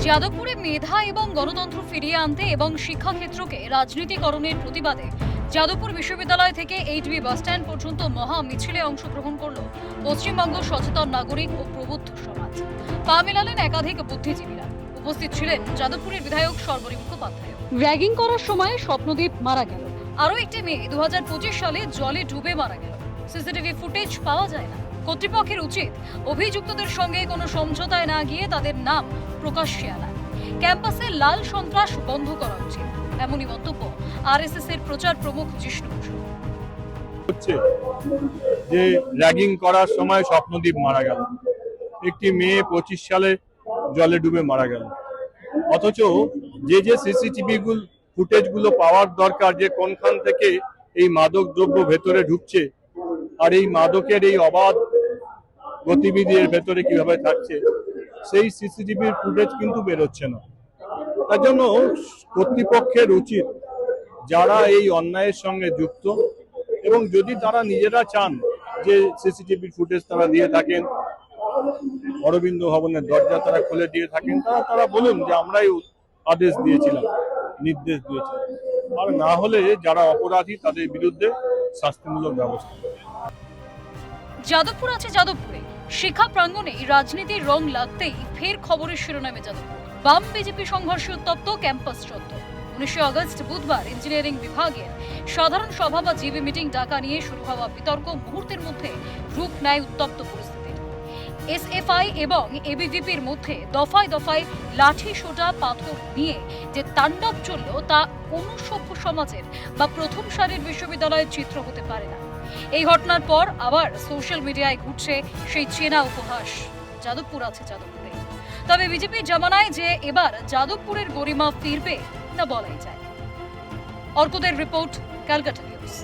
যাদবপুরে মেধা এবং গণতন্ত্র ফিরিয়ে আনতে এবং শিক্ষাক্ষেত্রকে রাজনীতিকরণের প্রতিবাদে যাদবপুর বিশ্ববিদ্যালয় থেকে এইচবি বাসস্ট্যান্ড পর্যন্ত মহা মিছিলে অংশগ্রহণ করল পশ্চিমবঙ্গ সচেতন নাগরিক ও প্রবুদ্ধ সমাজ। পা মেলালেন একাধিক বুদ্ধিজীবীরা। উপস্থিত ছিলেন যাদবপুরের বিধায়ক সর্বরী মুখোপাধ্যায়। র্যাগিং করার সময় স্বপ্নদীপ মারা গেল। আরও একটি মেয়ে 2025 সালে জলে ডুবে মারা গেল। সিসিটিভি ফুটেজ পাওয়া যায় না। কর্তৃপক্ষের উচিত অভিযুক্তদের সঙ্গে কোনো সমঝোতায় না গিয়ে তাদের নাম প্রকাশ্যে আনা। ক্যাম্পাসে লাল সন্ত্রাস বন্ধ করা উচিত, এমনই মন্তব্য আরএসএস এর প্রচার প্রমুখ জিষ্ণু বসু। হচ্ছে যে র্যাগিং করার সময় স্বপ্নদীপ মারা গেল, একটি মেয়ে 25 সালে জলে ডুবে মারা গেল। অথচ যে সিসিটিভি ফুটেজ গুলো পাওয়ার দরকার, যে কোনখান থেকে এই মাদক দ্রব্য ভেতরে ঢুকছে আর এই মাদকের এই অবাধ গতিবিধির ভেতরে কিভাবে থাকছে, সেই সিসিটিভির ফুটেজ কিন্তু বেরোচ্ছে না। তার জন্য কর্তৃপক্ষের উচিত, যারা এই অন্যায়ের সঙ্গে যুক্ত এবং যদি তারা নিজেরা চান যে সিসিটিভি ফুটেজ তারা দিয়ে থাকেন, অরবিন্দ ভবনের দরজা তারা খুলে দিয়ে থাকেন, তারা বলুন যে আমরাই আদেশ দিয়েছিলাম, নির্দেশ দিয়েছিলাম। আর না হলে যারা অপরাধী তাদের বিরুদ্ধে শাস্তিমূলক ব্যবস্থা। যাদবপুর আছে যাদবপুরে। শিক্ষা প্রাঙ্গণে রাজনীতির রং লাগতেই ফের খবরের শিরোনামে যাদবপুর। বাম বিজেপি সংঘর্ষে উত্তপ্ত ক্যাম্পাস চত্বর। 19 আগস্ট বুধবার ইঞ্জিনিয়ারিং বিভাগের সাধারণ সভা বা জিবি মিটিং ডাকা নিয়ে শুরু হওয়া বিতর্ক মুহূর্তের মধ্যে রূপ নেয় উত্তপ্ত পরিস্থিতি। এসএফআই এবং এবিভিপির মধ্যে দফায় দফায় লাঠি সোটা পাথর নিয়ে যে তাণ্ডব চলল তা কোনো সভ্য সমাজের বা প্রথম সারির বিশ্ববিদ্যালয়ের চিত্র হতে পারে না। এই ঘটনার পর আবার সোশ্যাল মিডিয়ায় ঘুরছে সেই চেনা উপহাস, যাদবপুর আছে যাদবপুরে। তবে বিজেপির জামানায় যে এবার যাদবপুরের গরিমা ফিরবে তা বলাই যায়। অর্কদের রিপোর্ট, ক্যালকাটা নিউজ।